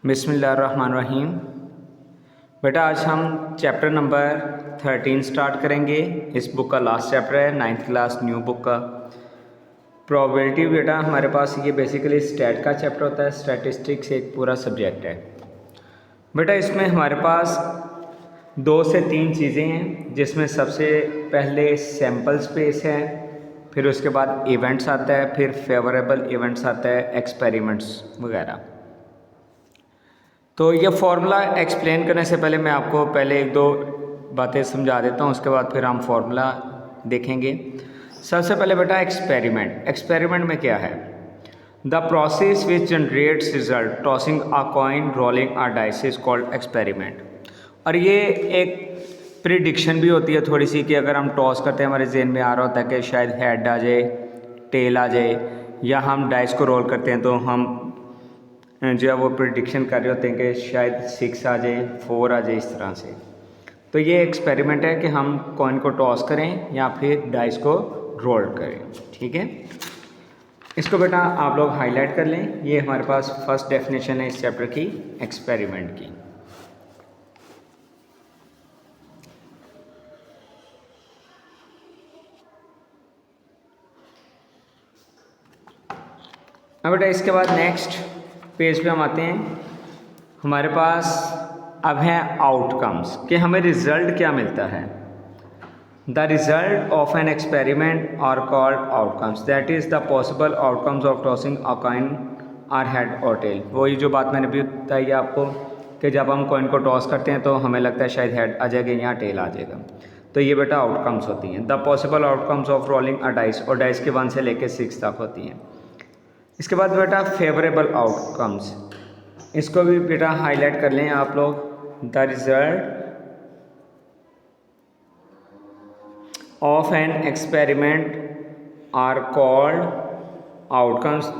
बिस्मिल्लाहिर्रहमानिर्रहीम। बेटा आज हम चैप्टर नंबर 13 स्टार्ट करेंगे। इस बुक का लास्ट चैप्टर है, 9th क्लास न्यू बुक का प्रोबेबिलिटी। बेटा हमारे पास ये बेसिकली स्टैट का चैप्टर होता है, स्टैटिस्टिक्स एक पूरा सब्जेक्ट है। बेटा इसमें हमारे पास 2 से 3 चीज़ें हैं, जिसमें सबसे पहले सैम्पल स्पेस है, फिर उसके बाद इवेंट्स आता है, फिर फेवरेबल इवेंट्स आता है, एक्सपेरिमेंट्स वगैरह। तो ये फार्मूला एक्सप्लेन करने से पहले मैं आपको पहले 1-2 बातें समझा देता हूँ, उसके बाद फिर हम फार्मूला देखेंगे। सबसे पहले बेटा एक्सपेरिमेंट में क्या है? The process which generates result tossing a coin, rolling a dice is called experiment. और ये एक प्रिडिक्शन भी होती है थोड़ी सी, कि अगर हम टॉस करते हैं हमारे जेहन में आ रहा होता है कि शायद हेड आ जाए, टेल आ जाए, या हम डाइस को रोल करते हैं तो हम जो है वो प्रिडिक्शन कर रहे होते हैं कि शायद 6 आ जाए, 4 आ जाए, इस तरह से। तो ये एक्सपेरिमेंट है कि हम कॉइन को टॉस करें या फिर डाइस को रोल करें। ठीक है, इसको बेटा आप लोग हाईलाइट कर लें। ये हमारे पास फर्स्ट डेफिनेशन है इस चैप्टर की, एक्सपेरिमेंट की। अब बेटा इसके बाद नेक्स्ट पेज पे हम आते हैं। हमारे पास अब हैं आउटकम्स, कि हमें रिजल्ट क्या मिलता है। The result of an experiment are called outcomes, that is the possible outcomes of tossing a coin are head और टेल। वही जो बात मैंने भी बताई आपको कि जब हम कॉइन को टॉस करते हैं तो हमें लगता है शायद हेड आ जाएगा या टेल आ जाएगा। तो ये बेटा आउटकम्स होती हैं। The possible outcomes of rolling a dice, और डाइस के 1 से लेकर 6 तक होती हैं। इसके बाद बेटा फेवरेबल आउटकम्स, इसको भी बेटा हाईलाइट कर लें आप लोग। The result of an experiment are called outcomes,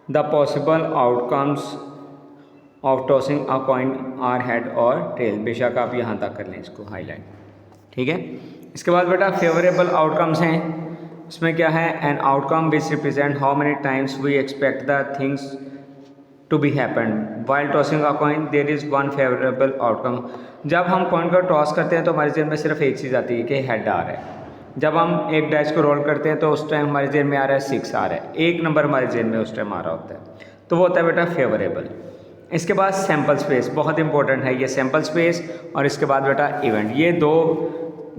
the possible outcomes of tossing a coin are head और टेल। बेशक आप यहाँ तक कर लें इसको हाईलाइट। ठीक है, इसके बाद बेटा फेवरेबल आउटकम्स हैं। इसमें क्या है? An outcome which represent how many times we expect the things to be happen while tossing a coin, there is one favourable outcome. जब हम कॉइन को टॉस करते हैं तो हमारे जेहन में सिर्फ एक चीज़ आती है कि हेड आ रहा है। जब हम एक डाइस को रोल करते हैं तो उस टाइम हमारे जेहन में आ रहा है 6 आ रहा है, एक नंबर हमारे जेहन में उस टाइम आ रहा होता है, तो वो होता है बेटा फेवरेबल। इसके बाद सैम्पल स्पेस, बहुत इंपॉर्टेंट है ये सैम्पल स्पेस। और इसके बाद बेटा इवेंट, ये 2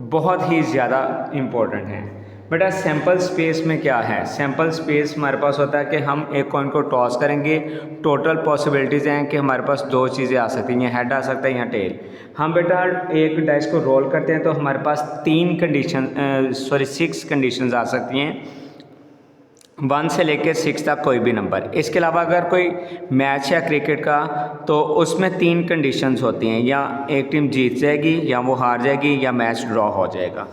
बहुत ही ज़्यादा इम्पोर्टेंट हैं। बेटा सैम्पल स्पेस में क्या है? सैम्पल स्पेस हमारे पास होता है कि हम एक कॉइन को टॉस करेंगे, टोटल पॉसिबिलिटीज़ हैं कि हमारे पास 2 चीज़ें आ सकती हैं, हेड आ सकता है या टेल। हम बेटा एक डाइस को रोल करते हैं तो हमारे पास 6 कंडीशंस आ सकती हैं, 1 से लेकर 6 तक कोई भी नंबर। इसके अलावा अगर कोई मैच है क्रिकेट का तो उसमें 3 कंडीशंस होती हैं, या एक टीम जीत जाएगी, या वो हार जाएगी, या मैच ड्रॉ हो जाएगा।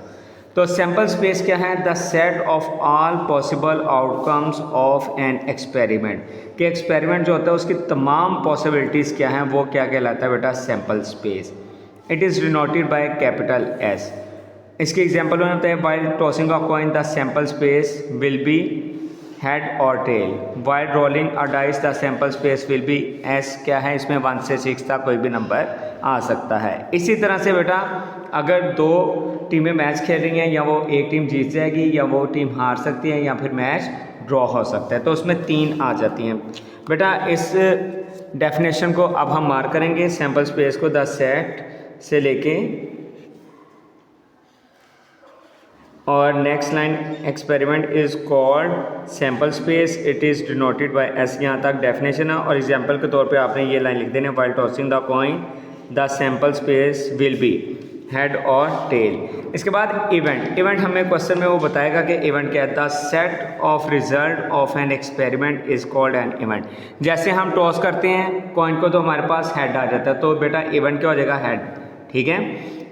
तो सैम्पल स्पेस क्या है? The set of all possible outcomes of an experiment, कि एक्सपेरिमेंट जो होता है उसकी तमाम पॉसिबिलिटीज़ क्या हैं, वो क्या कहलाता है बेटा? Sample space. It is denoted by capital S. इसके एग्जाम्पल में होता है while tossing a coin the sample space will be head और tail, while rolling a dice the sample space will be S. क्या है इसमें? 1 से 6 तक कोई भी नंबर आ सकता है। इसी तरह से बेटा अगर 2 टीमें मैच खेल रही हैं, या वो एक टीम जीत जाएगी, या वो टीम हार सकती है, या फिर मैच ड्रॉ हो सकता है, तो उसमें 3 आ जाती हैं। बेटा इस डेफिनेशन को अब हम मार्क करेंगे, सैम्पल स्पेस को, द सेट से लेके और next line experiment is called sample space, it is denoted by S. यहाँ तक डेफिनेशन है, और एग्जांपल के तौर पे आपने ये लाइन लिख देनी है, while tossing the coin the sample space will be head और टेल। इसके बाद इवेंट हमें क्वेश्चन में वो बताएगा कि इवेंट क्या है। The set of result of an experiment is called an event. जैसे हम टॉस करते हैं कॉइन को तो हमारे पास हेड आ जाता है, तो बेटा इवेंट क्या हो जाएगा? हेड। ठीक है,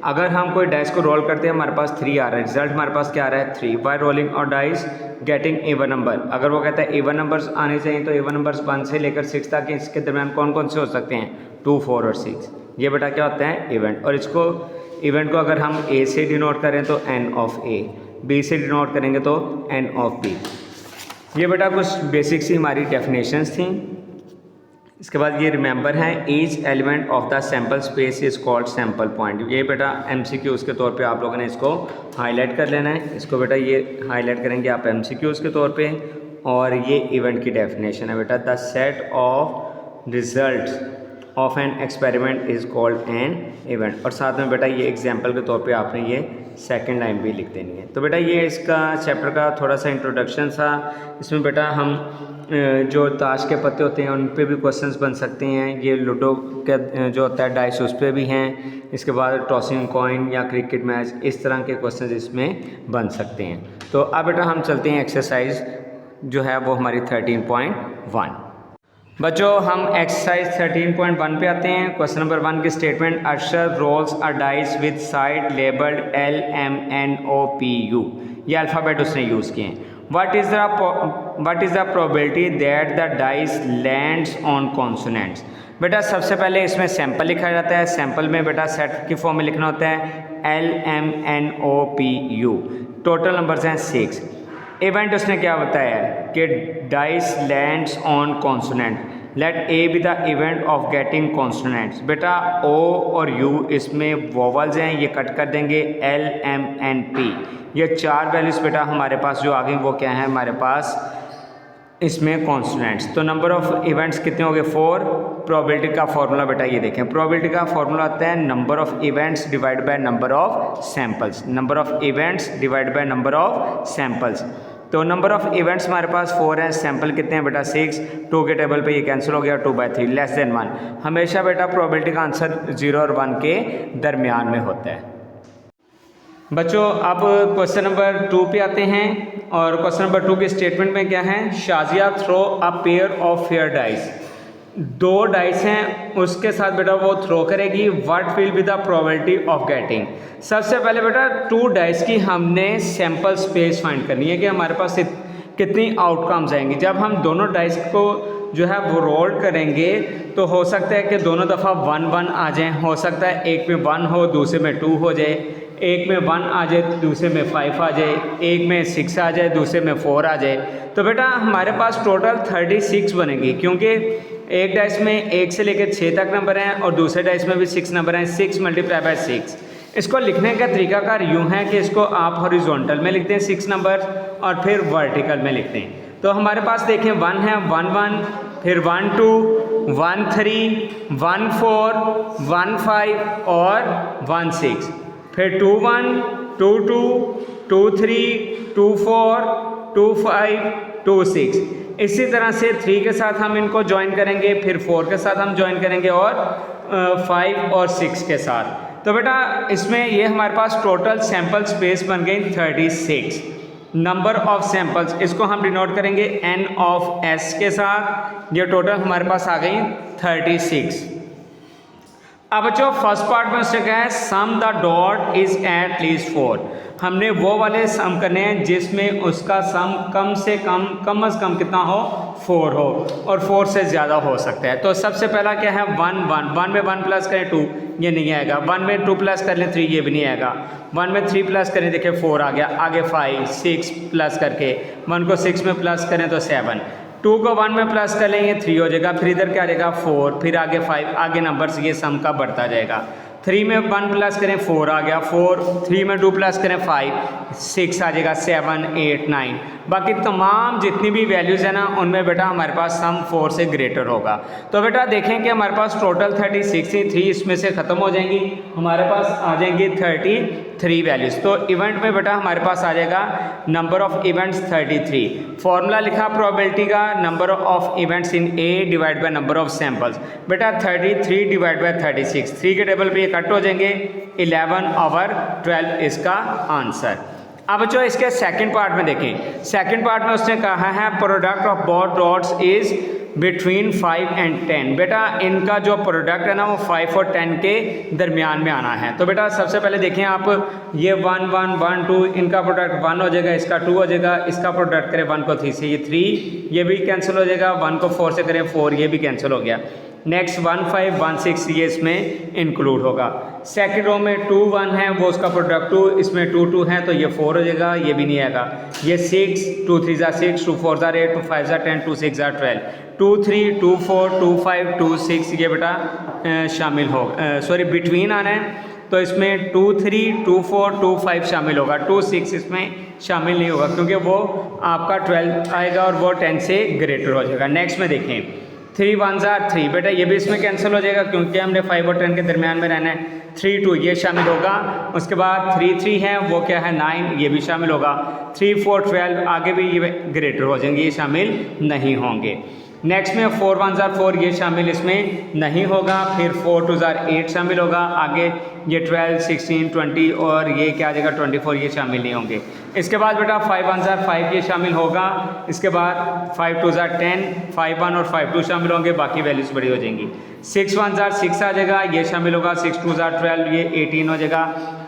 अगर हम कोई डाइस को रोल करते हैं हमारे पास 3 आ रहा है, रिजल्ट हमारे पास क्या आ रहा है? 3 बाय रोलिंग और डाइस गेटिंग एवन नंबर। अगर वो कहता है एवन नंबर्स आने चाहिए तो एवन नंबर्स 1 से लेकर 6 तक, इसके दरमियान कौन कौन से हो सकते हैं? 2, 4 और 6। ये बेटा क्या होता है? इवेंट। और इसको इवेंट को अगर हम ए से डिनोट करें तो एन ऑफ ए, बी से डिनोट करेंगे तो एन ऑफ बी। ये बेटा कुछ बेसिक सी हमारी डेफिनेशंस थी। इसके बाद ये रिमेंबर है each element of the sample space is called sample point. ये बेटा MCQs के तौर पे आप लोगों ने इसको हाईलाइट कर लेना है। इसको बेटा ये हाईलाइट करेंगे आप MCQs के तौर पे। और ये इवेंट की डेफिनेशन है बेटा, the set of results of an experiment is called an event. और साथ में बेटा ये एग्जाम्पल के तौर पे आपने ये सेकंड लाइन भी लिख देनी है। तो बेटा ये इसका चैप्टर का थोड़ा सा इंट्रोडक्शन था। इसमें बेटा हम जो ताश के पत्ते होते हैं उन पे भी क्वेश्चंस बन सकते हैं। ये लूडो का जो होता है डाइस उस पर भी हैं। इसके बाद टॉसिंग कॉइन या क्रिकेट मैच, इस तरह के क्वेश्चंस इसमें बन सकते हैं। तो अब बेटा हम चलते हैं एक्सरसाइज जो है वो हमारी 13.1। बच्चों हम एक्सरसाइज 13.1 पे आते हैं। क्वेश्चन नंबर 1 की statement, Arshad rolls a dice with side labelled LMNOPU। ये अल्फ़ाबेट उसने यूज़ किए हैं। What is the probability that the dice lands on consonants. बेटा सबसे पहले इसमें सैंपल लिखा जाता है। सैंपल में बेटा सेट की फॉर्म में लिखना होता है LMNOPU। टोटल नंबर्स हैं 6। इवेंट उसने क्या बताया है कि dice lands on consonant, let A be the event of getting consonants. बेटा O और U इसमें वोवल्स हैं, ये कट कर देंगे LMNP। ये 4 वैल्यूज बेटा हमारे पास जो आ गई वो क्या है हमारे पास इसमें कॉन्सोनेंट्स। तो नंबर ऑफ इवेंट्स कितने हो गए 4। प्रोबेबिलिटी का फॉर्मूला बेटा ये देखें, प्रोबेबिलिटी का फॉर्मूला आता है number of events divide by number of samples. Number of events divide by number of samples. तो नंबर ऑफ इवेंट्स हमारे पास 4 है, सैंपल कितने हैं बेटा 6। 2 के टेबल पे ये कैंसिल हो गया, 2/3 लेस देन 1। हमेशा बेटा प्रोबेबिलिटी का आंसर 0 और 1 के दरमियान में होता है। बच्चों अब क्वेश्चन नंबर 2 पे आते हैं। और क्वेश्चन नंबर 2 के स्टेटमेंट में क्या है, Shazia throw a pair of fair dice. 2 dice हैं उसके साथ बेटा वो थ्रो करेगी। What will be the probability of getting. सबसे पहले बेटा 2 डाइस की हमने सैंपल स्पेस फाइंड करनी है कि हमारे पास कितनी आउटकम्स आएंगी। जब हम दोनों डाइस को जो है वो रोल करेंगे तो हो सकता है कि दोनों दफ़ा 1-1 आ जाएं। हो सकता है एक में 1 हो दूसरे में 2 हो जाए, एक में 1 आ जाए दूसरे में 5 आ जाए, एक में 6 आ जाए दूसरे में 4 आ जाए। तो बेटा हमारे पास टोटल 36 बनेगी, क्योंकि एक डाइस में 1 से लेकर 6 तक नंबर हैं और दूसरे डाइस में भी 6 नंबर हैं। 6 × 6। इसको लिखने का तरीकाकार यूँ है कि इसको आप हॉरिजॉन्टल में लिखते हैं 6 नंबर और फिर वर्टिकल में लिखते हैं। तो हमारे पास देखें 1 है 1-1, फिर 1-2, 1-3, 1-4, 1-5 और 1-6, फिर 2-1, 2-2, 2-3, 2-4, 2-5, 2-6। इसी तरह से 3 के साथ हम इनको ज्वाइन करेंगे, फिर 4 के साथ हम ज्वाइन करेंगे और 5 और 6 के साथ। तो बेटा इसमें ये हमारे पास टोटल सैंपल स्पेस बन गई 36। नंबर ऑफ सैंपल्स इसको हम डिनोट करेंगे N ऑफ S के साथ। ये टोटल हमारे पास आ गई 36। अब बच्चों फर्स्ट पार्ट में उसने कहा है sum the dot is at least 4। हमने वो वाले सम करने हैं जिसमें उसका सम कम से कम कितना हो 4 हो और 4 से ज़्यादा हो सकता है। तो सबसे पहला क्या है 1 में 1 प्लस करें 2, ये नहीं आएगा। 1 में 2 प्लस कर लें 3, ये भी नहीं आएगा। 1 में 3 प्लस करें देखिए 4 आ गया। आगे 5 6 प्लस करके 1 को 6 में प्लस करें तो 7, 2 को 1 में प्लस कर लेंगे 3 हो जाएगा, फिर इधर क्या आ जाएगा 4, फिर आगे 5, आगे नंबर्स ये सम का बढ़ता जाएगा। 3 में 1 प्लस करें 4 आ गया 4, 3 में 2 प्लस करें 5, 6 आ जाएगा 7 8 9। बाकी तमाम जितनी भी वैल्यूज़ है ना उनमें बेटा हमारे पास सम 4 से ग्रेटर होगा। तो बेटा देखें कि हमारे पास टोटल 36 थी, 3 इसमें से ख़त्म हो जाएंगी, हमारे पास आ जाएंगी 33 वैल्यूज़। तो इवेंट में बेटा हमारे पास आ जाएगा नंबर ऑफ इवेंट्स 33। फॉर्मूला लिखा प्रोबेबिलिटी का, number of events in A divide by number of samples. बेटा 33 डिवाइड बाय 36, 3 के टेबल पे ये कट हो जाएंगे, 11/12 इसका आंसर। अब बच्चों इसके सेकंड पार्ट में देखें। सेकंड पार्ट में उसने कहा है product of both dots is between 5 and 10। बेटा इनका जो प्रोडक्ट है ना वो 5 और 10 के दरमियान में आना है। तो बेटा सबसे पहले देखें आप, ये 1 1 1 2, इनका प्रोडक्ट 1 हो जाएगा, इसका 2 हो जाएगा, इसका प्रोडक्ट करें 1 को 3 से ये 3, ये भी कैंसिल हो जाएगा, 1 को 4 से करें 4, ये भी कैंसिल हो गया। नेक्स्ट 1 5 1 6 ये इसमें इंक्लूड होगा। सेकंड रो में 2 1 है, वो उसका प्रोडक्ट 2, इसमें 2 2 है तो ये 4 हो जाएगा, ये भी नहीं आएगा। ये 6 2 3 6 2 4 8 2 5 10 2 6 12 2 3 2 4 2 5 2 6 ये बेटा शामिल हो सॉरी बिटवीन आना है तो इसमें 2 3 2 4 2 5 शामिल होगा, 2 6 इसमें शामिल नहीं होगा क्योंकि वो आपका 12 आएगा और वो 10 से ग्रेटर हो जाएगा। नेक्स्ट में देखें 3 1 3 बेटा ये भी इसमें कैंसिल हो जाएगा क्योंकि हमने 5 और 10 के दरमियान में रहना है। 3 2 ये शामिल होगा, उसके बाद 3 3 है वो क्या है 9 ये भी शामिल होगा। 3 4 12 आगे भी ये ग्रेटर हो जाएंगे, ये शामिल नहीं होंगे। नेक्स्ट में 4 1 4 ये शामिल इसमें नहीं होगा, फिर 4 2 8 शामिल होगा, आगे ये 12 16 20 और ये क्या आ जाएगा 24 ये शामिल नहीं होंगे। इसके बाद बेटा 5 1 5 ये शामिल होगा, इसके बाद 5 2 10 5 1 और 5 2 शामिल होंगे, बाकी वैल्यूज़ बड़ी हो जाएंगी। 6 1 6 आ जाएगा, ये शामिल होगा, 6 2 12 ये 18 हो जाएगा,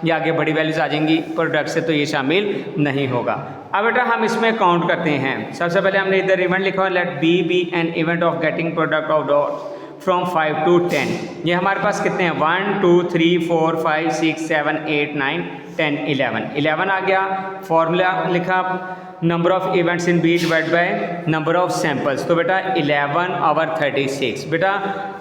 ये आगे बड़ी वैल्यूज़ आ जाएंगी प्रोडक्ट से तो ये शामिल नहीं होगा। अब बेटा हम इसमें काउंट करते हैं। सबसे पहले हमने इधर इवेंट लिखा हुआ, let B be an event of getting product of dots from 5 to 10। ये हमारे पास कितने हैं 1 2 3 4 5 6 7 8 9 10 11 आ गया। फॉर्मूला लिखा number of events in B divide by number of samples, तो बेटा 11/36। बेटा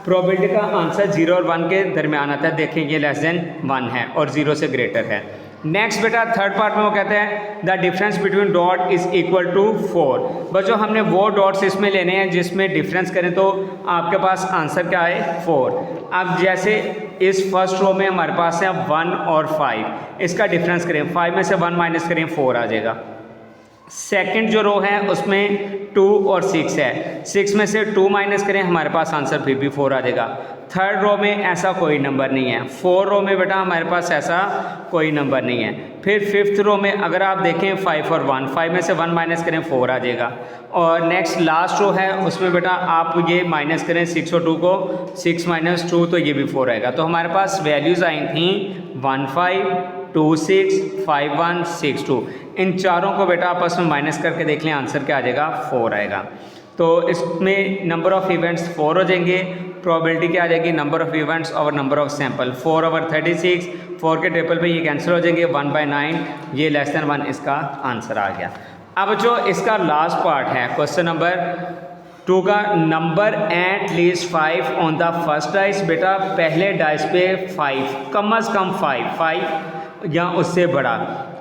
प्रोबेबिलिटी का आंसर 0 और 1 के दरमियान आता है, देखें ये लेस देन 1 है और 0 से ग्रेटर है। नेक्स्ट बेटा थर्ड पार्ट में वो कहते हैं the difference between dot is equal to 4। बच्चों हमने वो डॉट्स इसमें लेने हैं जिसमें डिफरेंस करें तो आपके पास आंसर क्या है 4। अब जैसे इस फर्स्ट रो में हमारे पास है 1 और 5, इसका डिफरेंस करें 5 में से 1 माइनस करें 4 आ जाएगा। सेकंड जो रो है उसमें 2 और 6 है, 6 में से 2 माइनस करें हमारे पास आंसर फिर भी 4 आ जाएगा। थर्ड रो में ऐसा कोई नंबर नहीं है। 4 रो में बेटा हमारे पास ऐसा कोई नंबर नहीं है। फिर फिफ्थ रो में अगर आप देखें 5 और 1, 5 में से 1 माइनस करें 4 आ जाएगा। और नेक्स्ट लास्ट रो है उसमें बेटा आप ये माइनस करें 6 और 2 को, 6 माइनस 2 तो ये भी 4 आएगा। तो हमारे पास वैल्यूज़ आई थी 1 5 2 6 5 1 6 2। इन चारों को बेटा आपस में माइनस करके देख लें आंसर क्या आ जाएगा 4 आएगा। तो इसमें नंबर ऑफ़ इवेंट्स 4 हो जाएंगे, प्रोबेबिलिटी क्या आ जाएगी नंबर ऑफ़ इवेंट्स और नंबर ऑफ़ सैंपल 4/36। 4 के टेबल पे ये कैंसिल हो जाएंगे, 1/9 ये लेस देन 1 इसका आंसर आ गया। अब जो इसका लास्ट पार्ट है क्वेश्चन नंबर 2 का, number at least 5 on the first dice. बेटा पहले डाइस पे 5 कम अज़ कम 5 या उससे बड़ा,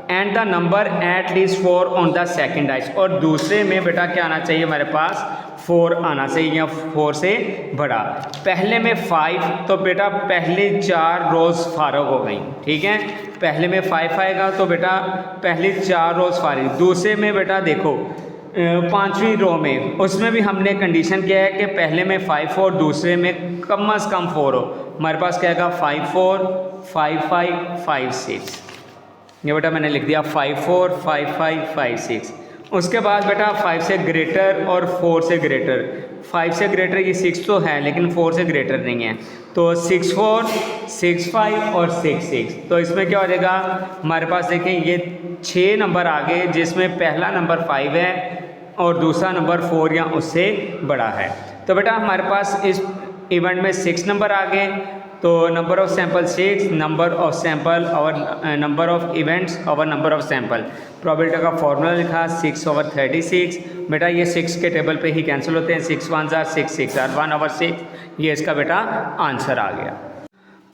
and the number at least 4 on the second dice. और दूसरे में बेटा क्या आना चाहिए हमारे पास 4 आना चाहिए या 4 से बड़ा। पहले में 5 तो बेटा पहले 4 रोज़ फारग हो गई, ठीक है। पहले में 5 आएगा तो बेटा पहले 4 रोज़ फारिग। दूसरे में बेटा देखो 5वीं रो में उसमें भी हमने कंडीशन किया है कि पहले में 5 और दूसरे में कम अज़ कम 4 हो। हमारे पास क्या आएगा 5 4 5 5 5 6। ये बेटा मैंने लिख दिया 5 4 5 5 5 6। उसके बाद बेटा 5 से ग्रेटर और 4 से ग्रेटर। 5 से ग्रेटर ये 6 तो है लेकिन 4 से ग्रेटर नहीं है, तो 6 4 6 5 और 6 6। तो इसमें क्या हो जाएगा हमारे पास देखें ये 6 नंबर आ गए जिसमें पहला नंबर 5 है और दूसरा नंबर 4 या उससे बड़ा है। तो बेटा हमारे पास इस इवेंट में 6 नंबर आ गए, तो number of sample 6, number of sample और नंबर ऑफ इवेंट्स और नंबर ऑफ सैंपल। प्रोबेबिलिटी का फॉर्मूला लिखा 6/36। बेटा ये 6 के टेबल पे ही कैंसिल होते हैं, 6 1 6 6 1/6, ये इसका बेटा आंसर आ गया।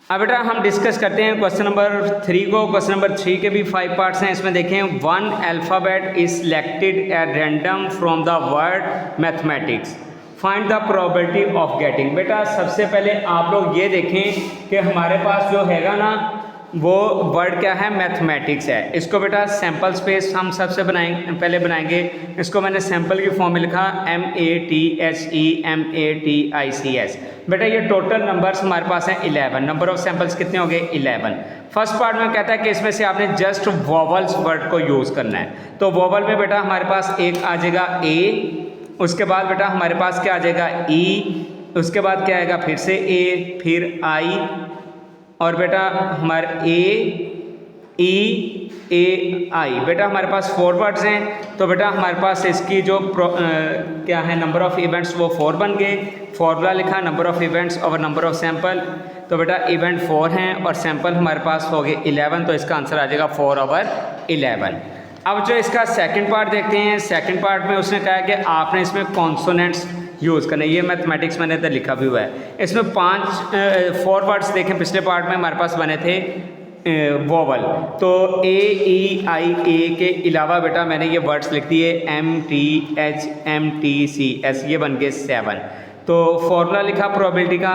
अब बेटा हम डिस्कस करते हैं क्वेश्चन नंबर 3 को। क्वेश्चन नंबर 3 के भी 5 पार्ट्स हैं। इसमें देखें 1 alphabet is selected at random from the word mathematics, find the probability of getting. बेटा सबसे पहले आप लोग ये देखें कि हमारे पास जो हैगा ना वो वर्ड क्या है मैथमेटिक्स है। इसको बेटा सैम्पल स्पेस हम सबसे पहले बनाएंगे। इसको मैंने सैम्पल की फॉर्म में लिखा MATHEMATICS। बेटा ये टोटल नंबर्स हमारे पास हैं 11। नंबर ऑफ सैंपल्स कितने हो गए 11। फर्स्ट पार्ट में कहता है कि इसमें से आपने जस्ट वॉवल्स वर्ड को यूज़ करना है। तो वॉवल में बेटा हमारे पास एक आ जाएगा A, उसके बाद बेटा हमारे पास क्या आ जाएगा E, उसके बाद क्या आएगा फिर से A, फिर I, और बेटा हमारे A EAI। बेटा हमारे पास 4 वर्ड्स हैं, तो बेटा हमारे पास इसकी जो क्या है नंबर ऑफ़ इवेंट्स वो 4 बन गए। फॉर्मूला लिखा number of events over number of sample, तो बेटा इवेंट 4 हैं और सैंपल हमारे पास हो गए 11, तो इसका आंसर आ जाएगा 4/11। अब जो इसका सेकंड पार्ट देखते हैं, सेकंड पार्ट में उसने कहा है कि आपने इसमें कॉन्सोनेंट्स यूज़ करना है। ये मैथमेटिक्स मैंने इधर लिखा भी हुआ है। इसमें 4 वर्ड्स देखें, पिछले पार्ट में हमारे पास बने थे वोवल, तो AEIA के अलावा बेटा मैंने ये वर्ड्स लिख दिए MTHMTCS, ये बन गए 7। तो फॉर्मूला लिखा प्रोबेबिलिटी का,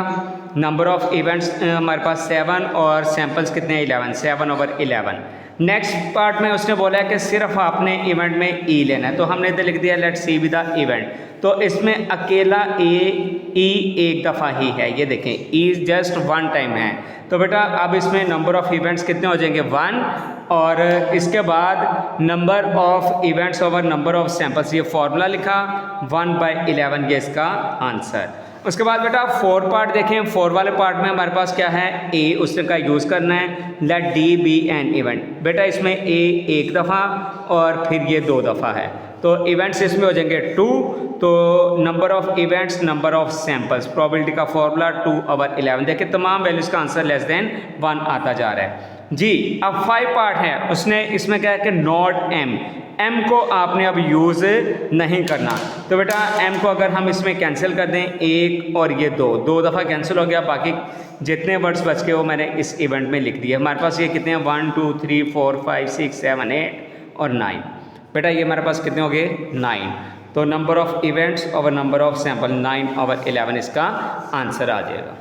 नंबर ऑफ़ इवेंट्स हमारे पास 7 और सैंपल्स कितने हैं 11, 7/11। नेक्स्ट पार्ट में उसने बोला है कि सिर्फ आपने इवेंट में ई लेना है, तो हमने इधर लिख दिया let's see with the event. तो इसमें अकेला ई एक दफ़ा ही है, ये देखें ई जस्ट 1 टाइम है। तो बेटा अब इसमें नंबर ऑफ़ इवेंट्स कितने हो जाएंगे 1, और इसके बाद number of events over number of samples, ये फार्मूला लिखा 1/11, ये इसका आंसर। उसके बाद बेटा 4 पार्ट देखें, 4 वाले पार्ट में हमारे पास क्या है ए, उसने का यूज़ करना है let D be an event. बेटा इसमें ए एक दफ़ा और फिर ये 2 दफ़ा है, तो इवेंट्स इसमें हो जाएंगे 2, तो number of events number of samples, probability का फॉर्मूला 2/11। देखिए तमाम वैल्यूज़ का आंसर लेस देन 1 आता जा रहा है जी। अब 5 पार्ट है, उसने इसमें क्या है कि नॉट एम को आपने अब यूज़ नहीं करना। तो बेटा m को अगर हम इसमें कैंसिल कर दें, 1 और ये 2 दफ़ा कैंसिल हो गया, बाकी जितने वर्ड्स बच के वो मैंने इस इवेंट में लिख दिए। हमारे पास ये कितने हैं 1 2 3 4 5 6 7 8 और 9। बेटा ये हमारे पास कितने हो गए 9, तो number of events over number of sample 9/11 इसका आंसर आ जाएगा।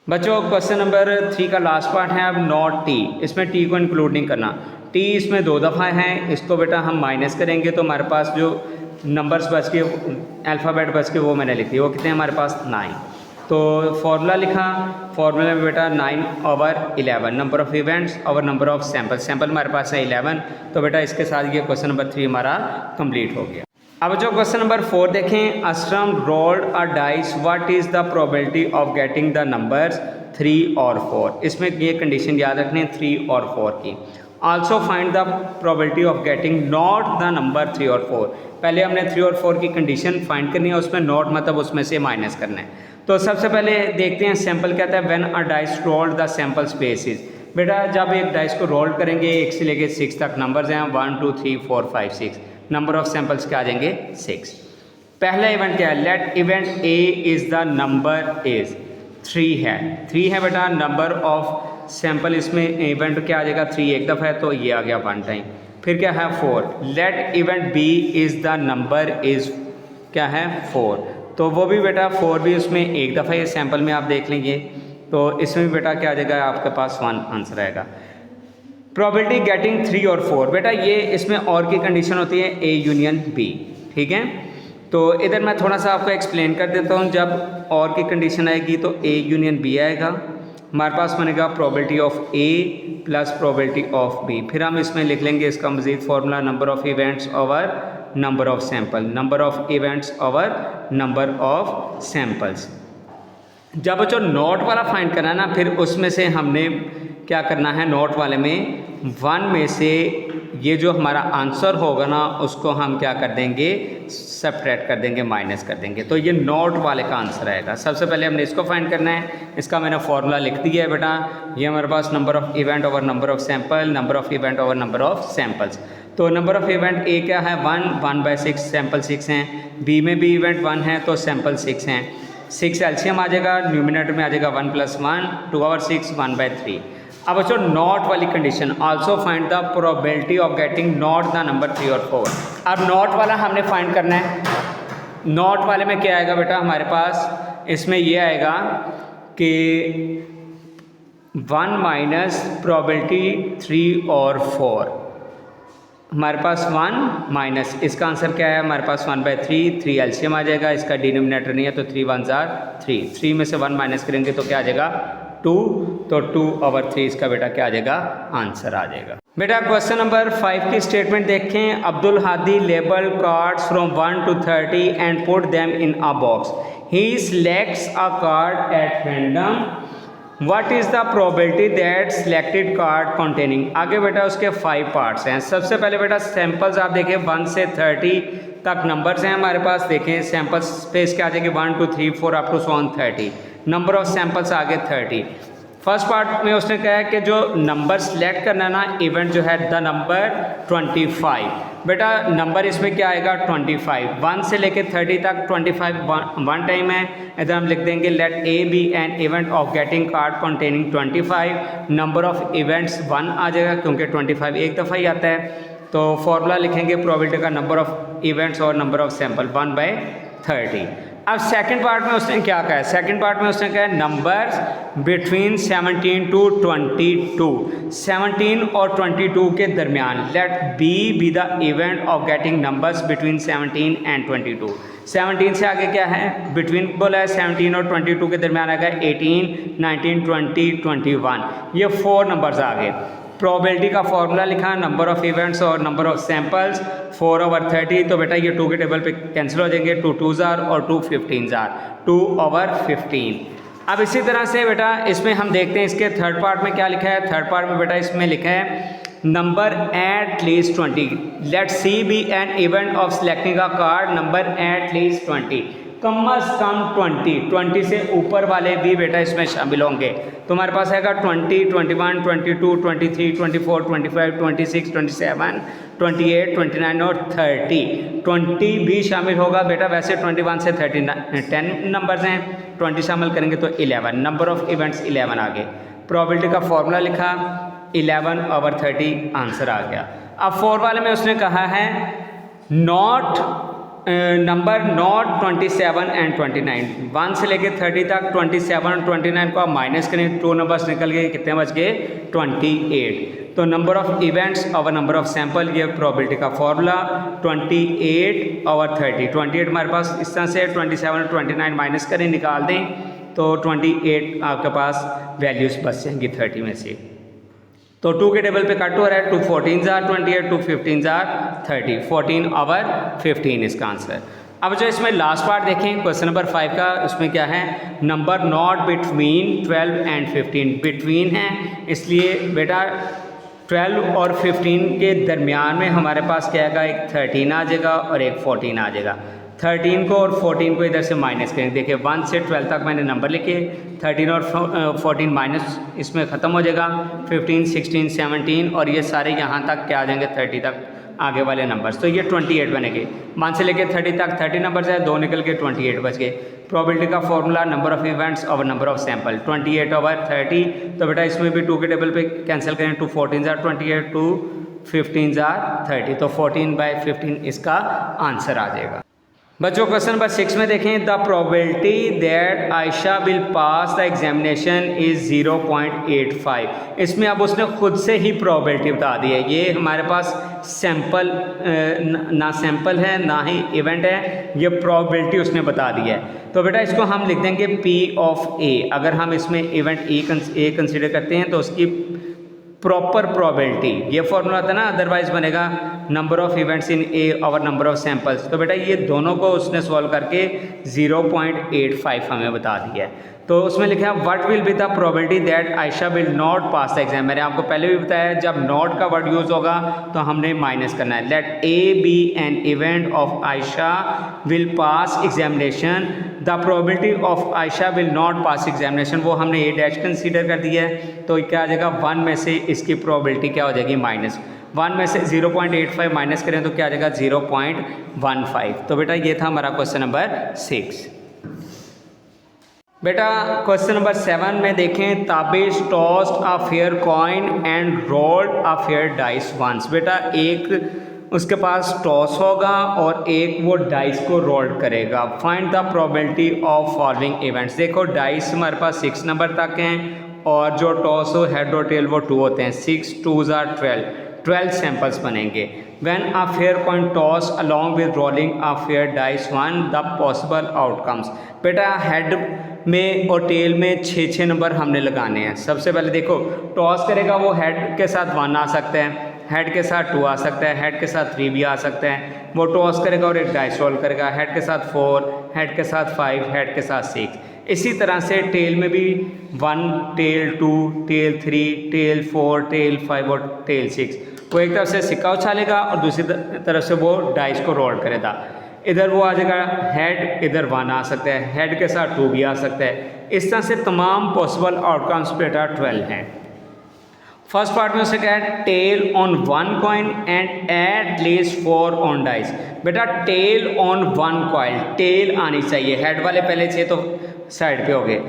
बच्चों क्वेश्चन नंबर 3 का लास्ट पार्ट है अब नॉट टी, इसमें टी को इंक्लूड नहीं करना। टी इसमें 2 दफ़ा है, इसको बेटा हम माइनस करेंगे तो हमारे पास जो नंबर्स बच के अल्फ़ाबेट बच के वो मैंने लिख दिया, वो कितने हैं हमारे पास 9। तो फार्मूला लिखा, फार्मूला में बेटा 9/11 number of events over number of sample, sample हमारे पास है 11, तो बेटा इसके साथ ये क्वेश्चन नंबर 3 हमारा कंप्लीट हो गया। अब जो क्वेश्चन नंबर 4 देखें, अस्ट्रम rolled a dice, what is the probability of getting the numbers 3 और 4। इसमें ये कंडीशन याद रखनी है 3 और 4 की। Also find the probability of getting not the number 3 और 4। पहले हमने 3 और 4 की कंडीशन फाइंड करनी है, उसमें नॉट मतलब उसमें से माइनस करना है। तो सबसे पहले देखते हैं सैंपल कहता है when a dice rolled the sample spaces. बेटा जब एक डाइस को रोल करेंगे 1 से लेके 6 तक नंबर्स हैं 1 2 3 4 5 6, नंबर ऑफ सैंपल्स क्या आ जाएंगे 6। पहला इवेंट क्या है, let event A is the number is 3 है, 3 है बेटा नंबर ऑफ सैंपल, इसमें इवेंट क्या आ जाएगा 3 एक दफ़ा है तो ये आ गया 1 टाइम। फिर क्या है 4, let event B is the number is क्या है 4, तो वो भी बेटा 4 भी उसमें एक दफ़ा ये सैंपल में आप देख लेंगे, तो इसमें भी बेटा क्या आ जाएगा आपके पास 1 आंसर आएगा। प्रोबेबिलिटी गेटिंग 3 और 4, बेटा ये इसमें और की कंडीशन होती है ए यूनियन बी, ठीक है। तो इधर मैं थोड़ा सा आपको एक्सप्लेन कर देता हूँ, जब और की कंडीशन आएगी तो ए यूनियन बी आएगा, हमारे पास बनेगा probability of A plus probability of B. फिर हम इसमें लिख लेंगे इसका मज़ीद formula number of events over number of sample, number of events over number of samples. जब जो नोट वाला फाइंड करना है ना, फिर उसमें से हमने क्या करना है, नोट वाले में 1 में से ये जो हमारा आंसर होगा ना उसको हम क्या कर देंगे सब्ट्रैक्ट कर देंगे, माइनस कर देंगे, तो ये नोट वाले का आंसर आएगा। सबसे पहले हमने इसको फाइंड करना है, इसका मैंने फार्मूला लिख दिया है बेटा, ये हमारे पास number of event over number of sample, number of event over number of samples. तो नंबर ऑफ़ इवेंट ए क्या है 1/6, सैंपल 6 हैं, बी में भी इवेंट 1 है तो सैंपल 6 हैं, 6 एलसीएम आ जाएगा, न्यूमिनेटर में आ जाएगा 1 + 1 2/6 1/3। अब बच्चों नॉट वाली condition, also find the probability of getting not the number 3 और 4। अब नॉट वाला हमने फाइंड करना है, नॉट वाले में क्या आएगा बेटा हमारे पास, इसमें ये आएगा कि 1 माइनस प्रोबेबिलिटी 3 और 4, हमारे पास 1 माइनस, इसका आंसर क्या है हमारे पास 1/3, 3 एलसीएम आ जाएगा, इसका डिनोमिनेटर नहीं है तो 3 1 3, 3 में से 1 माइनस करेंगे तो क्या आ जाएगा 2, तो 2/3 इसका बेटा क्या आ जाएगा आंसर आ जाएगा। बेटा क्वेश्चन नंबर 5 की स्टेटमेंट देखें, Abdul Hadi label cards from 1 to 30 and put them in a box, he selects a card at random what is the probability that selected card containing, आगे बेटा उसके 5 पार्ट्स हैं। सबसे पहले बेटा सैंपल्स आप देखें 1 से 30 तक नंबर्स हैं हमारे पास, देखें सैंपल्स पे इसके आ जाएंगे 1 2 3 4 up to so on 30, number of samples आगे 30। फर्स्ट पार्ट में उसने कहा है कि जो नंबर सेलेक्ट करना ना इवेंट जो है द नंबर 25, बेटा नंबर इसमें क्या आएगा 25, 1 से लेके 30 तक 25 वन टाइम है। इधर हम लिख देंगे let A be an event of getting card containing 25, number of events 1 आ जाएगा क्योंकि 25 एक दफ़ा ही आता है। तो फॉर्मूला लिखेंगे प्रोबेबिलिटी का नंबर ऑफ इवेंट्स और नंबर ऑफ सैंपल 1/30। अब सेकंड पार्ट में उसने क्या कहा है, सेकंड पार्ट में उसने कहा है नंबर्स बिटवीन 17 टू 22, 17 और 22 के दरमियान, let B the event of getting numbers between 17 and 22। 17 से आगे क्या है, बिटवीन बोला है, 17 और 22 के दरमियान आ गया 18, 19, 20, 21, ये 4 नंबर्स आ गए। प्रोबेबिलिटी का फॉर्मूला लिखा, नंबर ऑफ इवेंट्स और नंबर ऑफ सैंपल्स 4/30, तो बेटा ये 2 के टेबल पे कैंसिल हो जाएंगे, 2 2s और 2 15s, 2/15। अब इसी तरह से बेटा इसमें हम देखते हैं इसके थर्ड पार्ट में क्या लिखा है। थर्ड पार्ट में बेटा इसमें लिखा है number at least 20, let C be an event of selecting a card number at least 20, कम अज कम 20 से ऊपर वाले भी बेटा इसमें शामिल होंगे। तो हमारे पास आएगा 20, 21, 22, 23, 24, 25, 26, 27, 28, 29 और 30, 20 भी शामिल होगा बेटा। वैसे 21 से 30 10 नंबर्स हैं, 20 शामिल करेंगे तो 11, नंबर ऑफ इवेंट्स 11 आ गए। प्रोबेबिलिटी का फॉर्मूला लिखा, 11/30 आंसर आ गया। अब 4 वाले में उसने कहा है नॉट नंबर नॉट 27 एंड 29, 1 से लेके 30 तक 27 और 29 को आप माइनस करें, 2 नंबर्स निकल गए, कितने बच गए 28। तो नंबर ऑफ इवेंट्स और नंबर ऑफ सैंपल, ये प्रोबेबिलिटी का फॉर्मूला 28/30, 28 हमारे पास इस तरह से 27 और 29 माइनस करें, निकाल दें तो 28 आपके पास वैल्यूज़ बच जाएंगी 30 में से। तो 2 के टेबल पे कट हो रहा है, 2 14s are 28, 2 15s are 30, 14/15 इसका आंसर। अब जो इसमें लास्ट पार्ट देखें क्वेश्चन नंबर 5 का, उसमें क्या है number not between 12 and 15, between है इसलिए बेटा 12 और 15 के दरमियान में हमारे पास क्या आएगा, एक 13 आ जाएगा और एक 14 आ जाएगा। 13 को और 14 को इधर से माइनस करेंगे, देखिए 1 से 12 तक मैंने नंबर लिखे, 13 और 14 माइनस इसमें ख़त्म हो जाएगा, 15, 16, 17 और ये सारे यहाँ तक क्या आ जाएंगे 30 तक आगे वाले नंबर्स, तो ये 28 बनेंगे। 1 से लेके 30 तक 30 नंबर्स है, 2 निकल के 28 बच गए। प्रोबेबिलिटी का फॉर्मूला नंबर ऑफ इवेंट्स और नंबर ऑफ सैंपल 28/30, तो बेटा इसमें भी 2 के टेबल पे कैंसिल करें, 2 14s are 28, 2 15s are 30, तो 14/15 इसका आंसर आ जाएगा। बच्चों क्वेश्चन नंबर 6 में देखें, the probability that Ayesha will pass the examination is 0.85। इसमें अब उसने खुद से ही प्रोबेबिलिटी बता दी है, ये हमारे पास सैंपल ना सैंपल है ना ही इवेंट है, ये प्रोबेबिलिटी उसने बता दी है। तो बेटा इसको हम लिख देंगे P ऑफ A, अगर हम इसमें इवेंट ए कंसिडर करते हैं तो उसकी प्रॉपर प्रोबेबिलिटी, ये फॉर्मूला था ना, अदरवाइज बनेगा number of events in A और नंबर ऑफ सैंपल्स। तो बेटा ये दोनों को उसने सॉल्व करके 0.85 हमें बता दिया है। तो उसमें लिखा है what will be the probability that Ayesha will not pass the exam. मैंने आपको पहले भी बताया जब नॉट का वर्ड यूज़ होगा तो हमने माइनस करना है। Let A be an event of Ayesha will pass examination, the probability of Ayesha will not pass examination, वो हमने ए डैश कंसीडर कर दिया है। तो क्या आ जाएगा 1 में से इसकी प्रोबेबिलिटी क्या हो जाएगी -1 में से 0.85 माइनस करें तो क्या आ जाएगा 0.15। तो बेटा ये था हमारा क्वेश्चन नंबर 6। बेटा क्वेश्चन नंबर 7 में देखें, Tabish tossed a fair coin and rolled a fair dice once. बेटा एक उसके पास टॉस होगा और एक वो डाइस को रोल्ड करेगा। Find the probability of following events. देखो डाइस हमारे पास 6 नंबर तक हैं और जो टॉस हो हेड और टेल वो 2 होते हैं, 6 2s are 12 सैंपल्स बनेंगे। When a fair coin toss along with rolling a fair dice one, the possible outcomes। बेटा हेड में और टेल में 6 नंबर हमने लगाने हैं। सबसे पहले देखो टॉस करेगा वो हेड के साथ 1 आ सकता है, हेड के साथ 2 आ सकता है, हेड के साथ 3 भी आ सकता है। वो टॉस करेगा और एक डाइस रोल करेगा, हेड के साथ 4, हेड के साथ 5, हेड के साथ 6। इसी तरह से टेल में भी 1, टेल 2, टेल 3, टेल 4, टेल 5 और टेल 6। वो एक तरफ से सिक्का उछालेगा और दूसरी तरफ से वो डाइस को रोल करेगा। इधर वो आ जाएगा हेड, इधर 1 आ सकता है, हेड के साथ 2 भी आ सकता है। इस तरह से तमाम पॉसिबल आउटकम्स बेटा 12 हैं। फर्स्ट पार्ट में उसे क्या है, tail on 1 coin and at least 4 on dice. बेटा टेल ऑन 1 कॉइन, टेल आनी चाहिए, हेड वाले पहले 6 तो साइड पे हो गए।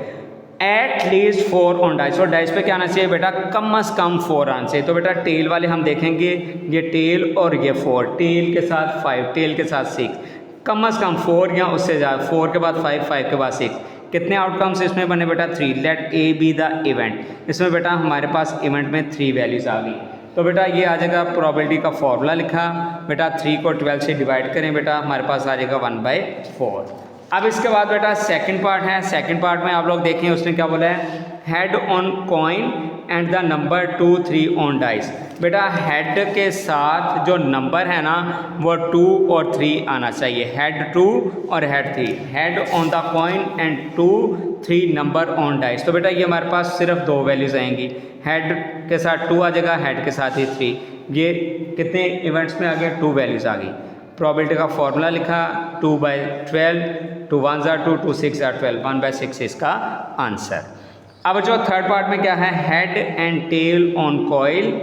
एट लीस्ट 4 ऑन डाइस, और डाइस पे क्या आना चाहिए बेटा, कम से कम 4 आना चाहिए। तो बेटा टेल वाले हम देखेंगे, ये टेल और ये 4, टेल के साथ 5, टेल के साथ 6, कम से कम 4 या उससे ज़्यादा, 4 के बाद 5, 5 के बाद 6। कितने आउटकम्स इसमें बने बेटा, 3। Let A be the event. इसमें बेटा हमारे पास इवेंट में 3 वैल्यूज आ गई। तो बेटा ये आ जाएगा, प्रोबेबिलिटी का फॉर्मूला लिखा बेटा, 3 को 12 से डिवाइड करें बेटा, हमारे पास आ जाएगा 1/4। अब इसके बाद बेटा सेकंड पार्ट है। सेकंड पार्ट में आप लोग देखें उसने क्या बोला है, head on coin and the number 2, 3 on dice. बेटा हेड के साथ जो नंबर है ना वो 2 और 3 आना चाहिए, हेड 2 और head 3, head on the coin and 2, 3 number on dice. तो बेटा ये हमारे पास सिर्फ 2 वैल्यूज आएंगी, हेड के साथ 2 आ जाएगा, हेड के साथ ही 3। ये कितने इवेंट्स में आ गए, 2 वैल्यूज आ गई। प्रोबेबिलिटी का फॉर्मूला लिखा, 2/12, 2 1 2, 2 6 12, 1/6 इसका आंसर। अब जो थर्ड पार्ट में क्या है, head and tail on coin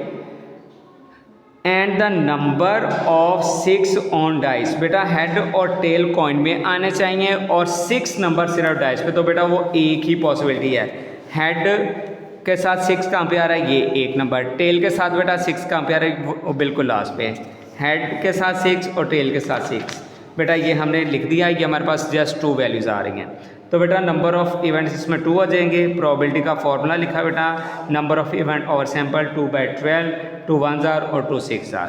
and the number of 6 on dice. बेटा हेड और टेल कॉइन में आने चाहिए और 6 नंबर सिर्फ डाइस पे। तो बेटा वो एक ही पॉसिबिलिटी है, हेड के साथ 6 कहाँ पे आ रहा है, ये 1 नंबर, टेल के साथ बेटा 6 कहाँ पे आ रहा है, वो बिल्कुल लास्ट पे, हेड के साथ 6 और टेल के साथ 6। बेटा ये हमने लिख दिया, ये हमारे पास जस्ट 2 वैल्यूज़ आ रही हैं। तो बेटा नंबर ऑफ इवेंट्स इसमें 2 आ जाएंगे। प्रोबेबिलिटी का फॉर्मूला लिखा बेटा, number of event over sample 2/12, 2 1 और 2 6।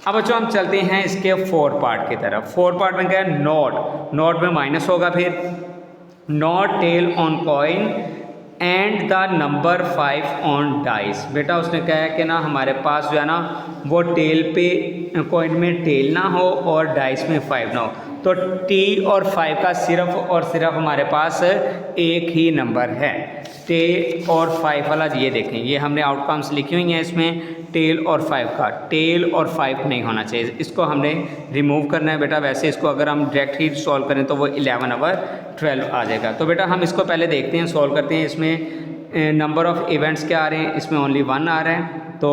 अब बच्चों हम चलते हैं इसके 4 पार्ट की तरफ। 4 पार्ट में क्या है, नॉट, नॉट में माइनस होगा, फिर not tail on coin and the number 5 on dice. बेटा उसने कहा है कि ना हमारे पास जो है ना वो टेल पे, कॉइन में टेल ना हो और डाइस में 5 ना हो। तो टी और 5 का सिर्फ और सिर्फ हमारे पास एक ही नंबर है, टेल और 5 वाला। ये देखें, ये हमने आउटकम्स लिखी हुई हैं इसमें, टेल और 5 का, टेल और 5 नहीं होना चाहिए, इसको हमने रिमूव करना है बेटा। वैसे इसको अगर हम डायरेक्ट ही सॉल्व करें तो वो 11/12 आ जाएगा। तो बेटा हम इसको पहले देखते हैं, सॉल्व करते हैं। इसमें नंबर ऑफ़ इवेंट्स क्या आ रहे हैं, इसमें ओनली 1 आ रहा है। तो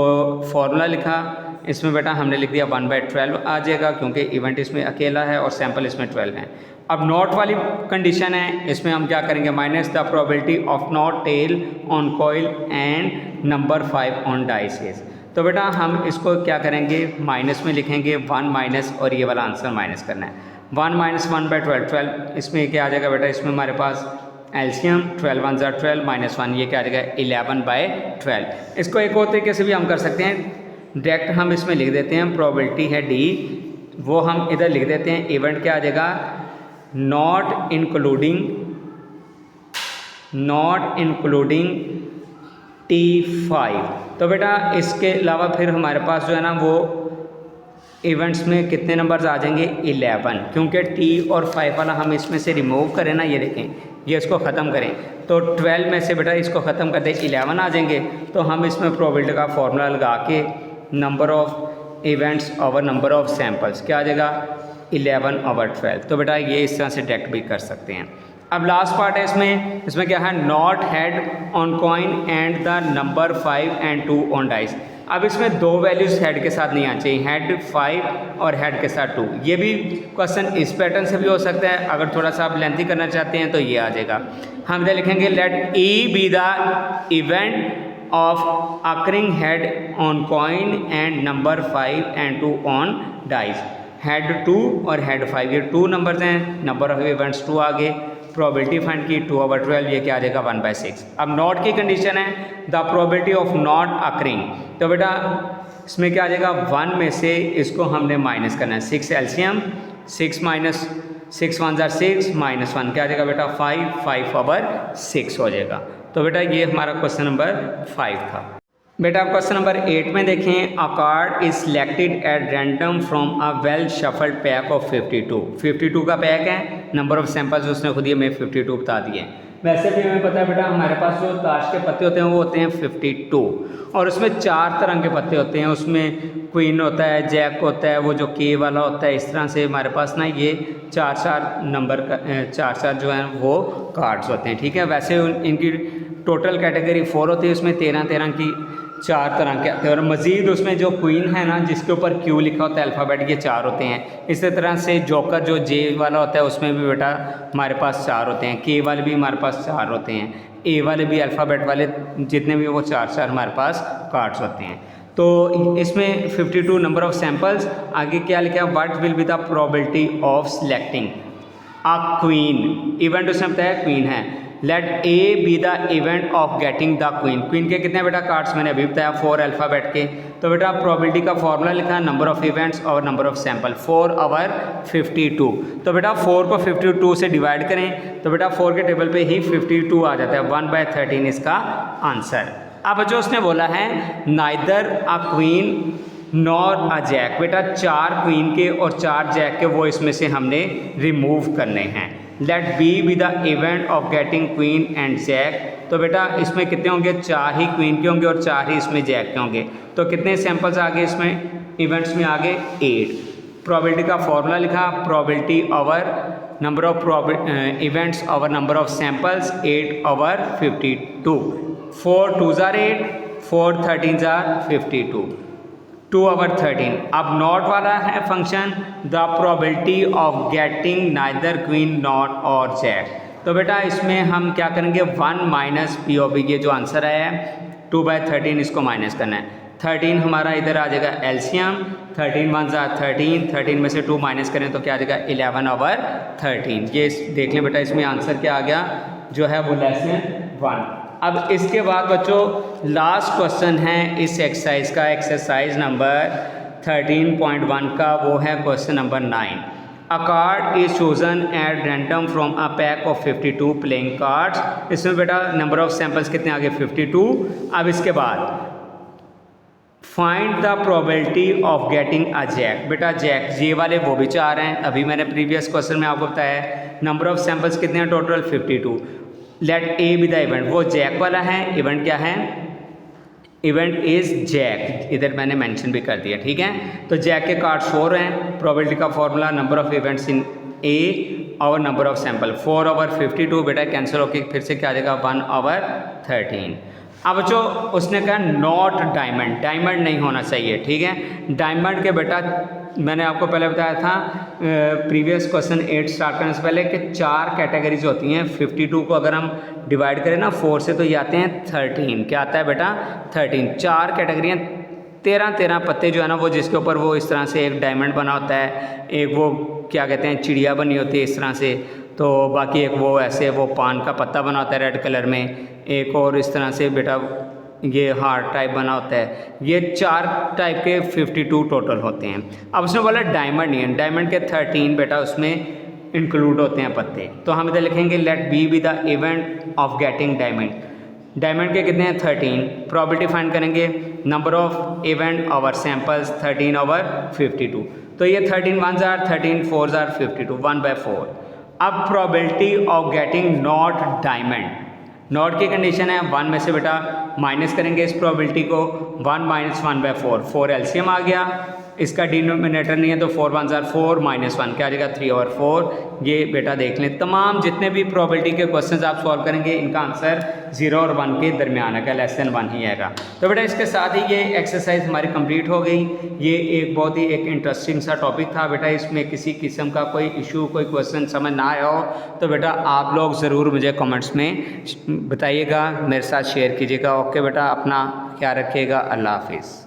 फॉर्मूला लिखा, इसमें बेटा हमने लिख दिया 1/12 आ जाएगा, क्योंकि इवेंट इसमें अकेला है और सैंपल इसमें 12 है। अब नॉट वाली कंडीशन है, इसमें हम क्या करेंगे, minus the probability of not tail on coin and number 5 on dice. तो बेटा हम इसको क्या करेंगे, माइनस में लिखेंगे 1 माइनस, और ये वाला आंसर माइनस करना है। 1 माइनस 1/12, 12 इसमें क्या आ जाएगा बेटा, इसमें हमारे पास एलसीएम 12 1 12 -1, ये क्या आ जाएगा 11/12। इसको एक और तरीके से भी हम कर सकते हैं, डायरेक्ट हम इसमें लिख देते हैं, प्रोबेबिलिटी है डी, वो हम इधर लिख देते हैं, इवेंट क्या आ जाएगा, नॉट इंक्लूडिंग T5। तो बेटा इसके अलावा फिर हमारे पास जो है ना वो इवेंट्स में कितने नंबर्स आ जाएंगे, 11, क्योंकि T और 5 वाला हम इसमें से रिमूव करें ना, ये देखें, ये इसको ख़त्म करें तो 12 में से बेटा इसको ख़त्म कर दें 11 आ जाएंगे। तो हम इसमें प्रोबेबिलिटी का फॉर्मूला लगा के number of events over number of samples क्या आ जाएगा, 11/12। तो बेटा ये इस तरह से डायरेक्ट भी कर सकते हैं। अब लास्ट पार्ट है इसमें क्या है, not head on coin and the number 5 and 2 on dice. अब इसमें 2 वैल्यूज़ हेड के साथ नहीं आनी चाहिए, हेड 5 और हेड के साथ 2। ये भी क्वेश्चन इस पैटर्न से भी हो सकता है, अगर थोड़ा सा आप लेंथी करना चाहते हैं तो ये आ जाएगा। हम इधर लिखेंगे let E be the event of occurring head on coin and number 5 and 2 on dice. Head 2 और हेड 5 ये 2 नंबर्स हैं, नंबर ऑफ इवेंट्स 2 आ गए, प्रोबेबिलिटी फाइंड की 2/12, ये क्या आ जाएगा 1/6। अब नॉट की कंडीशन है, the probability of not occurring. तो बेटा इसमें क्या आ जाएगा, 1 में से इसको हमने माइनस करना है, 6 एलसीएम, 6 माइनस 6 1 6 -1 क्या आ जाएगा बेटा 5/6 हो जाएगा। तो बेटा ये हमारा क्वेश्चन नंबर 5 था। बेटा क्वेश्चन नंबर 8 में देखें, अ card is selected at random from a well shuffled pack of 52 का पैक है, नंबर ऑफ सैंपल्स उसने खुद ही हमें 52 बता दिए। वैसे भी हमें पता है बेटा हमारे पास जो ताश के पत्ते होते हैं वो होते हैं 52 और उसमें 4 तरह के पत्ते होते हैं, उसमें क्वीन होता है, जैक होता है, वो जो के वाला होता है, इस तरह से हमारे पास ना ये 4 नंबर का 4 जो हैं वो कार्ड्स होते हैं। ठीक है, वैसे इनकी टोटल कैटेगरी 4 होती है, उसमें 13 की 4 तरह के आते हैं और मज़ीद उसमें जो क्वीन है ना जिसके ऊपर क्यू लिखा होता है अल्फ़ाबेट, ये 4 होते हैं। इसी तरह से जोकर जो जे वाला होता है उसमें भी बेटा हमारे पास 4 होते हैं, के वाले भी हमारे पास 4 होते हैं, ए वाले भी अल्फ़ाबेट वाले जितने भी वो 4 हमारे पास कार्ड्स होते हैं। तो इसमें 52 नंबर ऑफ सैम्पल्स, आगे क्या लिखा है, what will be the probability of selecting a queen, event उसने बताया क्वीन है, let A be the event of getting the queen. Queen के कितने बेटा कार्ड्स मैंने अभी बताया 4 अल्फ़ाबेट के, तो बेटा प्रोबेबिलिटी का फॉर्मूला लिखा है नंबर ऑफ इवेंट्स और नंबर ऑफ सैंपल 4 ओवर 52। तो बेटा 4 को 52 से डिवाइड करें तो बेटा 4 के टेबल पे ही 52 आ जाता है, 1/13 इसका आंसर। अब जो उसने बोला है neither a queen nor a jack, बेटा 4 क्वीन के और 4 जैक के वो इसमें से हमने रिमूव करने हैं। Let B be the event of getting queen and jack, तो बेटा इसमें कितने होंगे, 4 ही क्वीन के होंगे और 4 ही इसमें जैक के होंगे। तो कितने सैंपल्स आ गए इसमें इवेंट्स में आ गए 8। प्रोबेबिलिटी का फॉर्मूला लिखा, probability over number of events over number of samples 8 over 52। 4 2s are 8, 4 13s are 52, 2 over 13। अब नॉट वाला है function, the probability of getting neither queen not और जैक, तो बेटा इसमें हम क्या करेंगे 1 माइनस पी ओ बी, ये जो आंसर आया है 2/13 इसको माइनस करना है। 13 हमारा इधर आ जाएगा एलसीएम, 13 1 13, 13 में से 2 माइनस करें तो क्या आ जाएगा 11 ओवर 13। ये देख लें बेटा इसमें आंसर क्या आ गया जो है वो <1। अब इसके बाद बच्चों लास्ट क्वेश्चन है इस एक्सरसाइज का, एक्सरसाइज नंबर 13.1 का, वो है question number 9। A card is chosen at random from a pack of 52 playing cards. इसमें बेटा नंबर ऑफ सैंपल्स कितने आ गए 52। अब इसके बाद find the probability of getting a jack, बेटा जैक ये वाले वो भी 4 हैं, अभी मैंने प्रीवियस क्वेश्चन में आपको बताया है। नंबर ऑफ सैंपल्स कितने हैं total 52। Let A be the event, वो जैक वाला है, इवेंट क्या है, इवेंट इज जैक, इधर मैंने मेंशन भी कर दिया। ठीक है, तो जैक के कार्ड 4 हैं, प्रोबेबिलिटी का formula number of events in A और नंबर ऑफ सैंपल 4 ओवर 52, बेटा कैंसिल होके फिर से क्या आ जाएगा 1 ओवर 13। अब जो उसने कहा नॉट डायमंड, डायमंड नहीं होना चाहिए। ठीक है, डायमंड के बेटा मैंने आपको पहले बताया था प्रीवियस क्वेश्चन 8 स्टार्ट करने से पहले कि 4 कैटेगरीज होती हैं। 52 को अगर हम डिवाइड करें ना 4 से तो ये आते हैं 13। क्या आता है बेटा 13। 4 कैटेगरियाँ, 13 पत्ते जो है ना वो जिसके ऊपर वो इस तरह से एक डायमंड बना होता है, एक वो क्या कहते हैं चिड़िया बनी होती है इस तरह से, तो बाकी एक वो ऐसे वो पान का पत्ता बना होता है रेड कलर में, एक और इस तरह से बेटा ये हार्ट टाइप बना होता है। ये 4 टाइप के 52 टोटल होते हैं। अब उसने बोला डायमंड नहीं है, डायमंड के 13 बेटा उसमें इंक्लूड होते हैं पत्ते, तो हम इधर लिखेंगे let B be the event of getting diamond. Diamond के कितने हैं 13, प्रोबेबिलिटी फाइंड करेंगे number of event over samples 13 over 52, तो ये 13 1s are 13, 4s are 52, 1/4। अब probability of getting not diamond, not की कंडीशन है 1 में से बेटा माइनस करेंगे इस प्रोबेबिलिटी को, 1 माइनस 1/4, 4 एलसीएम आ गया, इसका डिनोमिनेटर नहीं है तो 4 1s are 4 माइनस 1 क्या आ जाएगा 3 ओवर 4। ये बेटा देख लें तमाम जितने भी प्रोबेबिलिटी के क्वेश्चंस आप सॉल्व करेंगे इनका आंसर 0 और 1 के दरमियान है, <1 ही आएगा। तो बेटा इसके साथ ही ये एक्सरसाइज हमारी कंप्लीट हो गई। ये एक बहुत ही एक इंटरेस्टिंग सा टॉपिक था बेटा, इसमें किसी किस्म का कोई इशू कोई क्वेश्चन समझ ना आया हो तो बेटा आप लोग ज़रूर मुझे कमेंट्स में बताइएगा, मेरे साथ शेयर कीजिएगा। ओके बेटा, अपना ख्याल रखिएगा, अल्लाह हाफिज़।